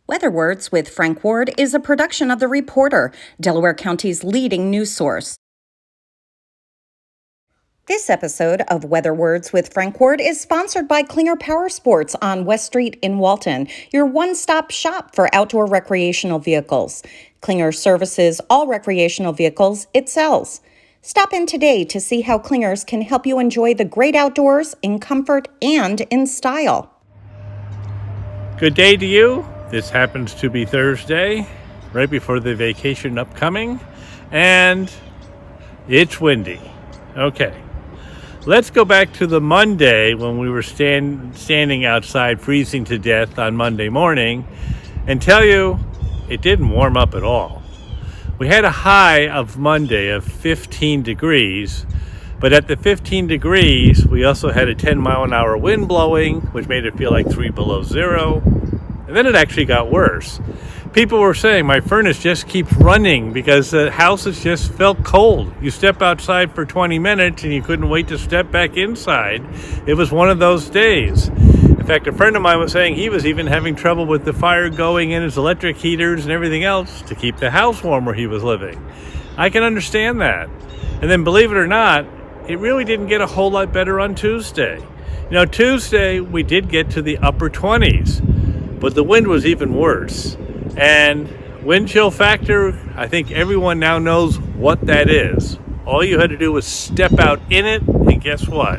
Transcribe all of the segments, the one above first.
Weather Words with Frank Ward is a production of The Reporter, Delaware County's leading news source. This episode of Weather Words with Frank Ward is sponsored by Klinger Power Sports on West Street in Walton, your one-stop shop for outdoor recreational vehicles. Klinger services all recreational vehicles it sells. Stop in today to see how Klingers can help you enjoy the great outdoors in comfort and in style. Good day to you. This happens to be Thursday, right before the vacation upcoming, and it's windy. Okay, let's go back to the Monday when we were standing outside freezing to death on Monday morning and tell you it didn't warm up at all. We had a high of Monday of 15 degrees, but at the 15 degrees, we also had a 10-mile-an-hour wind blowing, which made it feel like 3 below zero. And then it actually got worse. People were saying my furnace just keeps running because the houses just felt cold. You step outside for 20 minutes and you couldn't wait to step back inside. It was one of those days. In fact, a friend of mine was saying he was even having trouble with the fire going in his electric heaters and everything else to keep the house warm where he was living. I can understand that. And then believe it or not, it really didn't get a whole lot better on Tuesday. Tuesday we did get to the upper 20s. But the wind was even worse. And wind chill factor, I think everyone now knows what that is. All you had to do was step out in it, and guess what?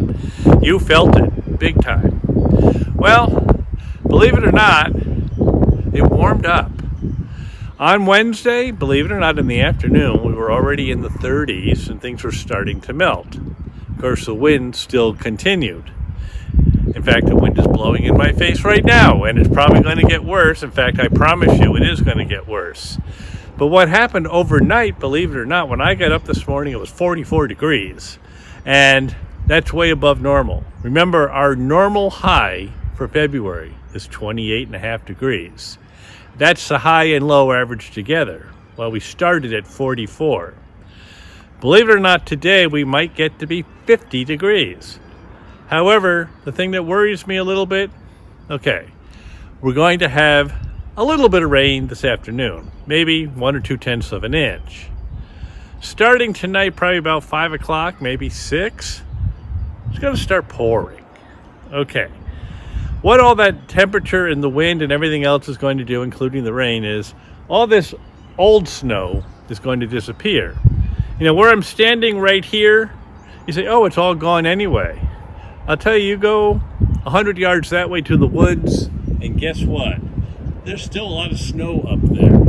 You felt it big time. Well, believe it or not, it warmed up. On Wednesday, believe it or not, in the afternoon, we were already in the 30s and things were starting to melt. Of course, the wind still continued. In fact, the wind is blowing in my face right now, and it's probably going to get worse. In fact, I promise you it is going to get worse. But what happened overnight, believe it or not, when I got up this morning, it was 44 degrees, and that's way above normal. Remember, our normal high for February is 28.5 degrees. That's the high and low average together. Well, we started at 44. Believe it or not, today we might get to be 50 degrees. However, the thing that worries me a little bit, we're going to have a little bit of rain this afternoon, maybe 1 or 2/10 of an inch. Starting tonight, probably about 5 o'clock, maybe 6, it's going to start pouring. What all that temperature and the wind and everything else is going to do, including the rain, is all this old snow is going to disappear. Where I'm standing right here, you say, oh, it's all gone anyway. I'll tell you, you go 100 yards that way to the woods, and guess what? There's still a lot of snow up there.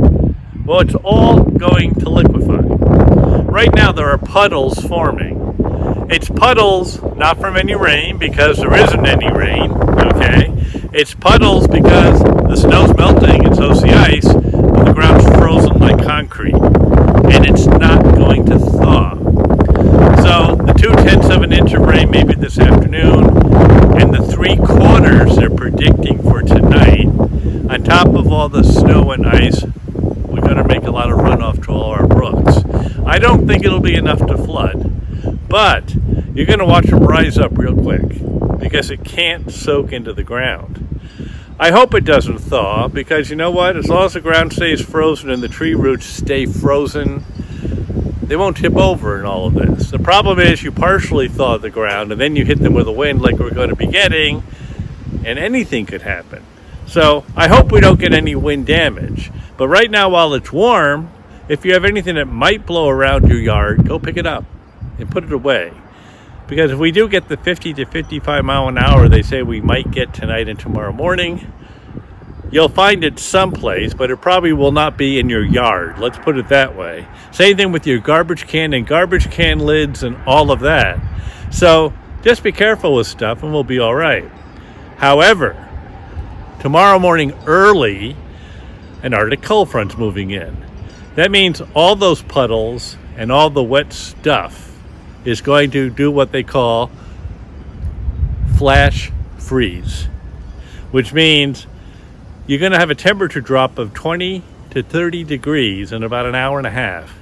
Well, it's all going to liquefy. Right now, there are puddles forming. It's puddles not from any rain, because there isn't any rain, It's puddles because the snow's melting, and so's the ice, but the ground's frozen like concrete, and it's not going to thaw. So the 2/10 of an inch of rain maybe this afternoon, and the 3/4 they're predicting for tonight. On top of all the snow and ice, we're going to make a lot of runoff to all our brooks. I don't think it'll be enough to flood, but you're going to watch them rise up real quick because it can't soak into the ground. I hope it doesn't thaw because you know what? As long as the ground stays frozen and the tree roots stay frozen, they won't tip over in all of this. The problem is you partially thaw the ground and then you hit them with a wind like we're going to be getting, and anything could happen. So I hope we don't get any wind damage. But right now, while it's warm, if you have anything that might blow around your yard, go pick it up and put it away. Because if we do get the 50 to 55 mile an hour they say we might get tonight and tomorrow morning, you'll find it someplace, but it probably will not be in your yard. Let's put it that way. Same thing with your garbage can and garbage can lids and all of that. So just be careful with stuff and we'll be all right. However, tomorrow morning early, an Arctic cold front's moving in. That means all those puddles and all the wet stuff is going to do what they call flash freeze, which means you're going to have a temperature drop of 20 to 30 degrees in about an hour and a half.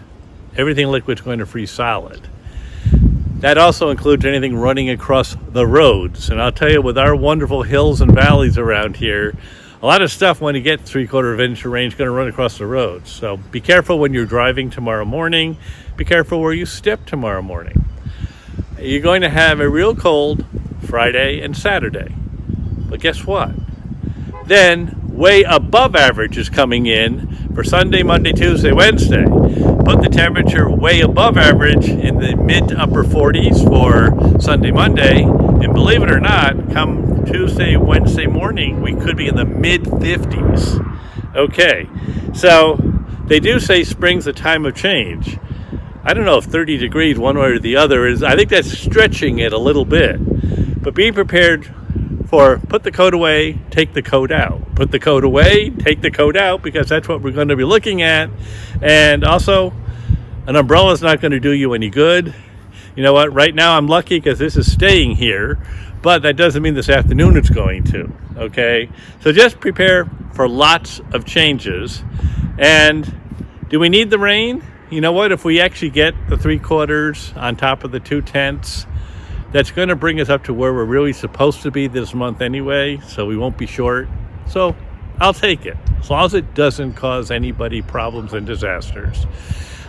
Everything liquid's going to freeze solid. That also includes anything running across the roads. And I'll tell you, with our wonderful hills and valleys around here, a lot of stuff when you get 3/4 inch of rain is going to run across the roads. So be careful when you're driving tomorrow morning. Be careful where you step tomorrow morning. You're going to have a real cold Friday and Saturday. But guess what? Then way above average is coming in for Sunday, Monday, Tuesday, Wednesday. Put the temperature way above average in the mid to upper 40s for Sunday, Monday. And believe it or not, come Tuesday, Wednesday morning, we could be in the mid 50s. Okay, so they do say spring's a time of change. I don't know if 30 degrees one way or the other is, I think that's stretching it a little bit. But be prepared for put the coat away, take the coat out. Put the coat away, take the coat out, because that's what we're going to be looking at. And also, an umbrella is not going to do you any good. You know what? Right now I'm lucky because this is staying here, but that doesn't mean this afternoon it's going to. Okay? So just prepare for lots of changes. And do we need the rain? You know what? If we actually get the 3/4 on top of the 2/10, that's going to bring us up to where we're really supposed to be this month anyway, so we won't be short. So I'll take it, as long as it doesn't cause anybody problems and disasters.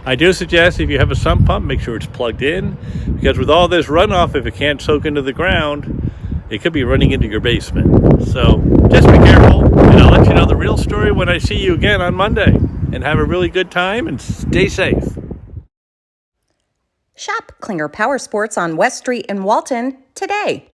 I do suggest if you have a sump pump, make sure it's plugged in, because with all this runoff, if it can't soak into the ground, it could be running into your basement. So just be careful, and I'll let you know the real story when I see you again on Monday. And have a really good time and stay safe. Shop Klinger Power Sports on West Street in Walton today.